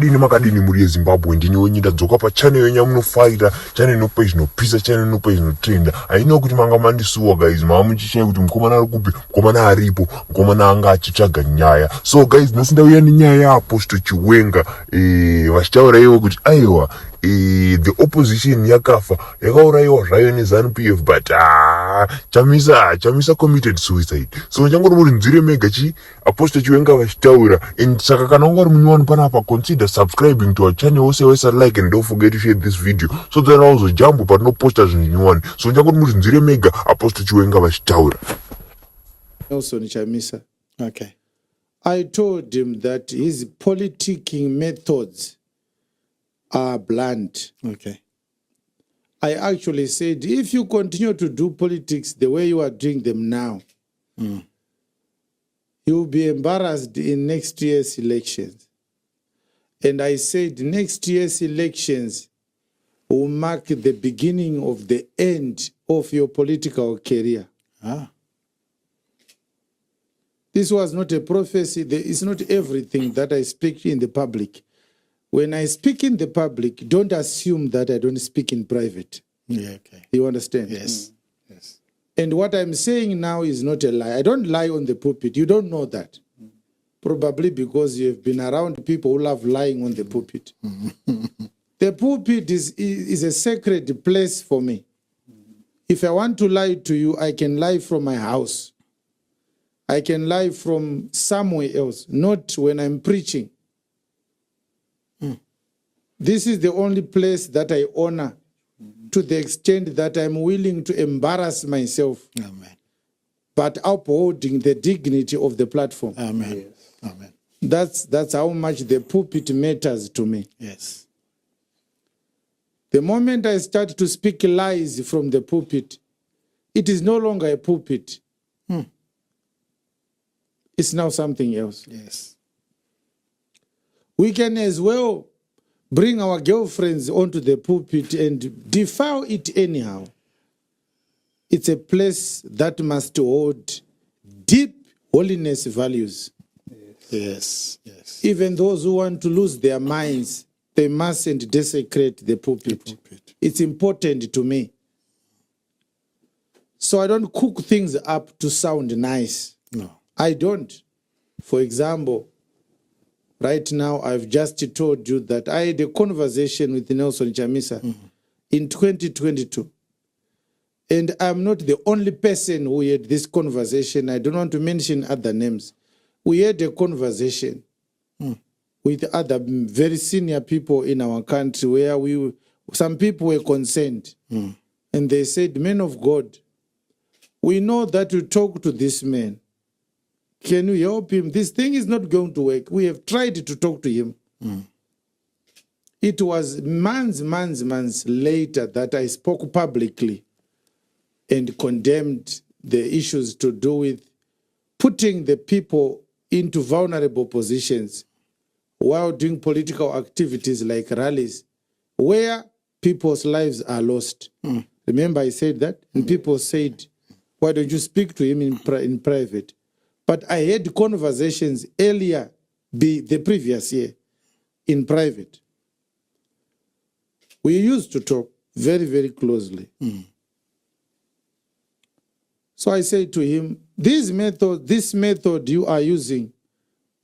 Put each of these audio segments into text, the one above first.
makadini muri Zimbabwe ndini wenyinda dzoka pa channel yenya munofaira channel inopa izinopisa channel inopa izinotrenda aina kuti manga mandisuwa guys mamuchishaya kuti mukomana ari kupi mukomana aripo mukomana anga achitsvaga nyaya. So guys nasinda uya nenyaya ya Apostle Chiwenga vachitaura iwo kuti aiwa the opposition yakafa yakaurayiwa zvayo neZANU PF but Chamisa committed suicide. So changori muri nzire mega chi Apostle Chiwenga vachitaura and saka kana ungari munyowani panapa consider subscribing to our channel also like and don't forget to share this video so that also jump but no posta zvinyowani. So changori muri nzire mega Apostle Chiwenga vachitaura. Also Chamisa. Okay. I told him that his politicking methods are blunt. Okay. I actually said, if you continue to do politics the way you are doing them now, you will be embarrassed in next year's elections. And I said, next year's elections will mark the beginning of the end of your political career. This was not a prophecy. It's not everything that I speak in the public. When I speak in the public, don't assume that I don't speak in private. Yeah, okay. You understand? Yes. Yes. And what I'm saying now is not a lie. I don't lie on the pulpit. You don't know that. Probably because you have been around people who love lying on the pulpit. The pulpit is a sacred place for me. If I want to lie to you, I can lie from my house. I can lie from somewhere else, not when I'm preaching. This is the only place that I honor to the extent that I'm willing to embarrass myself. Amen. But upholding the dignity of the platform. Amen. Yes. Amen. That's how much the pulpit matters to me. Yes. The moment I start to speak lies from the pulpit, it is no longer a pulpit. It's now something else. Yes. We can as well bring our girlfriends onto the pulpit and defile it anyhow. It's a place that must hold deep holiness values. Yes. Yes. Even those who want to lose their minds, they mustn't desecrate the pulpit. It's important to me. So I don't cook things up to sound nice. No. I don't. For example, right now I've just told you that I had a conversation with Nelson Chamisa in 2022. And I'm not the only person who had this conversation. I don't want to mention other names. We had a conversation with other very senior people in our country where some people were concerned. And they said, men of God, we know that you talk to this man. Can you help him? This thing is not going to work. We have tried to talk to him. It was months later that I spoke publicly and condemned the issues to do with putting the people into vulnerable positions while doing political activities like rallies where people's lives are lost. Remember I said that? And people said, why don't you speak to him in private? But I had conversations earlier, the previous year, in private. We used to talk very, very closely. So I said to him, this method you are using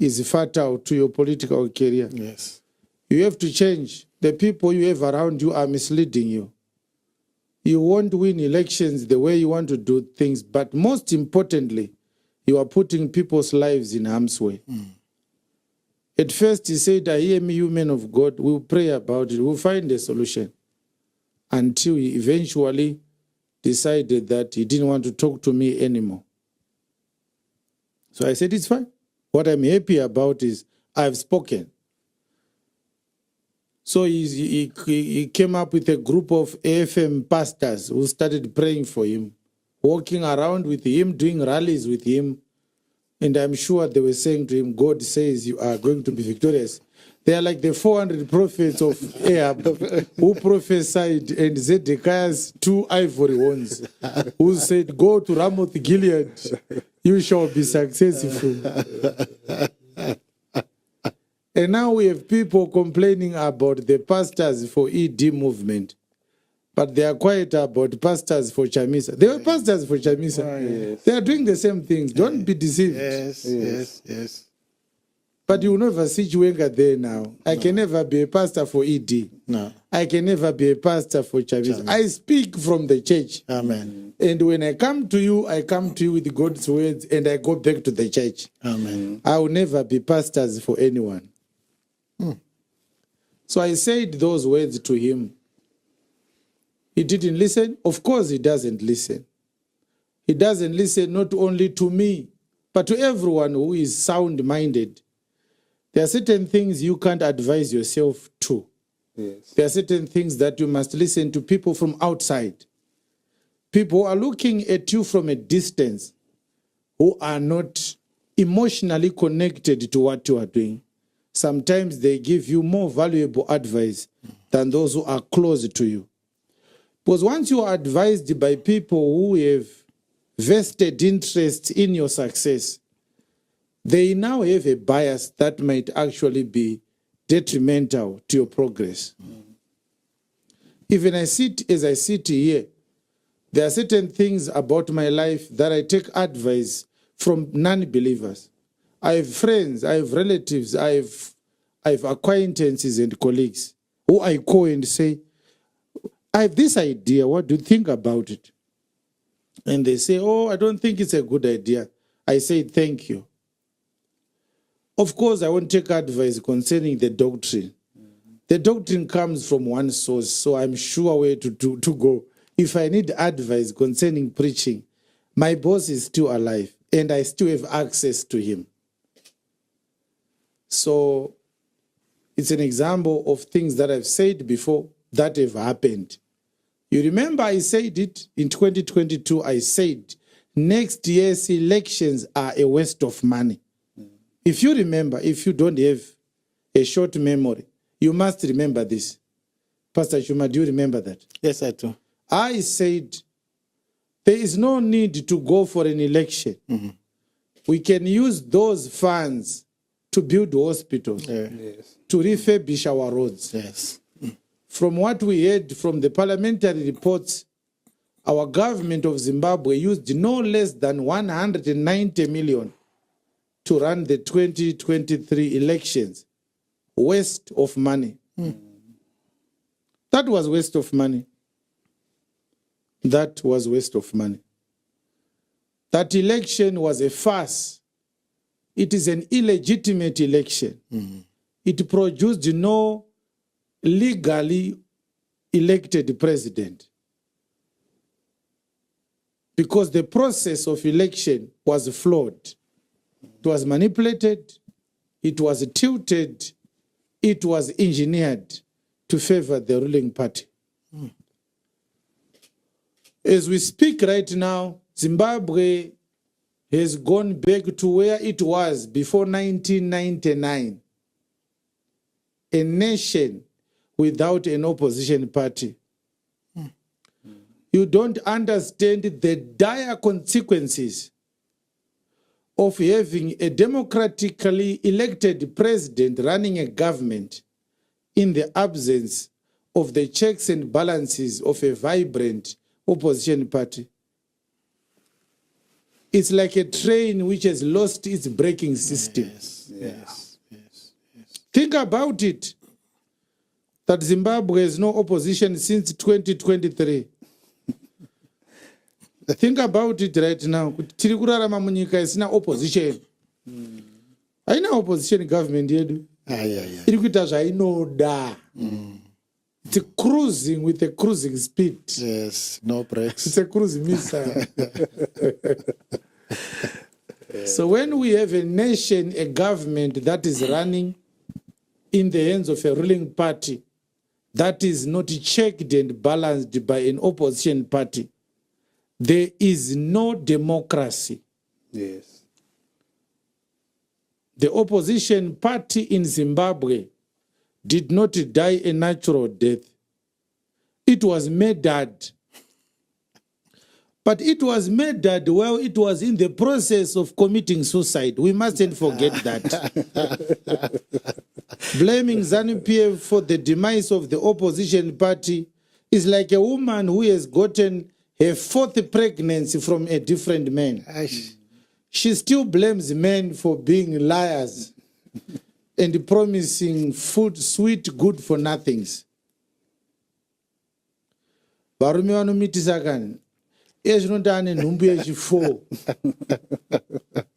is fatal to your political career. Yes. You have to change. The people you have around you are misleading you. You won't win elections the way you want to do things, but most importantly, you are putting people's lives in harm's way. At first, he said, I hear me, you men of God. We'll pray about it. We'll find a solution. Until he eventually decided that he didn't want to talk to me anymore. So I said, it's fine. What I'm happy about is I've spoken. So he came up with a group of AFM pastors who started praying for him, walking around with him, doing rallies with him. And I'm sure they were saying to him, God says you are going to be victorious. They are like the 400 prophets of Ahab who prophesied, and Zedekiah's 2 ivory horns, who said, go to Ramoth Gilead, you shall be successful. And now we have people complaining about the pastors for ED movement, but they are quiet about pastors for Chamisa. They were pastors for Chamisa. Yes. They are doing the same things. Don't be deceived. Yes. But you will never see Chiwenga there now. I can never be a pastor for ED. No. I can never be a pastor for Chamisa. I speak from the church. Amen. And when I come to you with God's words and I go back to the church. Amen. I will never be pastors for anyone. So I said those words to him. He didn't listen. Of course, he doesn't listen. He doesn't listen not only to me, but to everyone who is sound-minded. There are certain things you can't advise yourself to. Yes. There are certain things that you must listen to people from outside. People who are looking at you from a distance, who are not emotionally connected to what you are doing. Sometimes they give you more valuable advice than those who are close to you. Because once you are advised by people who have vested interest in your success, they now have a bias that might actually be detrimental to your progress. Even as I sit here, there are certain things about my life that I take advice from non-believers. I have friends, I have relatives, I have acquaintances and colleagues who I call and say, I have this idea, what do you think about it? And they say, oh, I don't think it's a good idea. I say, thank you. Of course, I won't take advice concerning the doctrine. The doctrine comes from one source, so I'm sure where to go. If I need advice concerning preaching, my boss is still alive, and I still have access to him. So it's an example of things that I've said before that have happened. You remember I said it in 2022, I said next year's elections are a waste of money. If you remember, if you don't have a short memory, you must remember this. Pastor Chuma, do you remember that? Yes, I do. I said there is no need to go for an election. We can use those funds to build hospitals, to refurbish our roads. Yes. From what we heard from the parliamentary reports, our government of Zimbabwe used no less than 190 million to run the 2023 elections. Waste of money. That was waste of money. That was waste of money. That election was a farce. It is an illegitimate election. It produced no legally elected president. Because the process of election was flawed. It was manipulated. It was tilted. It was engineered to favor the ruling party. As we speak right now, Zimbabwe has gone back to where it was before 1999. A nation without an opposition party. You don't understand the dire consequences of having a democratically elected president running a government in the absence of the checks and balances of a vibrant opposition party. It's like a train which has lost its braking system. Yes. Think about it, that Zimbabwe has no opposition since 2023. Think about it right now. Tiri kurarama munyika isina opposition. Haina opposition government yedu. Iri kuita zvainoda. It's cruising with a cruising speed. Yes, no brakes. It's a cruising missile. So when we have a nation, a government that is running in the hands of a ruling party that is not checked and balanced by an opposition party, there is no democracy. Yes. The opposition party in Zimbabwe did not die a natural death. It was murdered But it was murdered while it was in the process of committing suicide. We mustn't forget that. Blaming ZANU-PF for the demise of the opposition party is like a woman who has gotten her 4th pregnancy from a different man. She still blames men for being liars and promising food, sweet, good for nothings. Varume vanomitisa kani ezvinoti ane nhumbu yechi4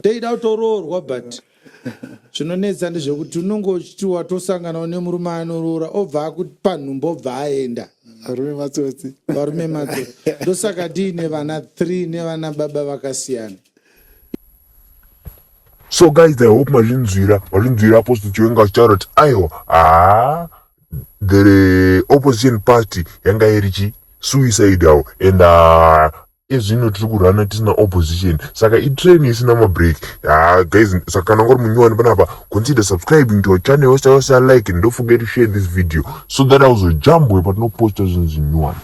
teida kutoroorwa but zvinonetsa ndezvekuti unonge uchiti watosanganawo nemurume anoroora obva akupa nhumbu obva aenda. Varume matsotsi ndosaka tiine vana 3 nevana baba vakasiyana. So guys, I hope machinzwira Apostle Chiwenga achitaura kuti aiwa the opposition party yanga iri suicidal and ezvino tiri kurana tisina opposition saka itrain isina mabreak. Guys, saka kana ungori munyowani panapa, consider subscribing to our channel, also like and don't forget to share this video so that I also jump patinoposta zvinhu zvinyowani.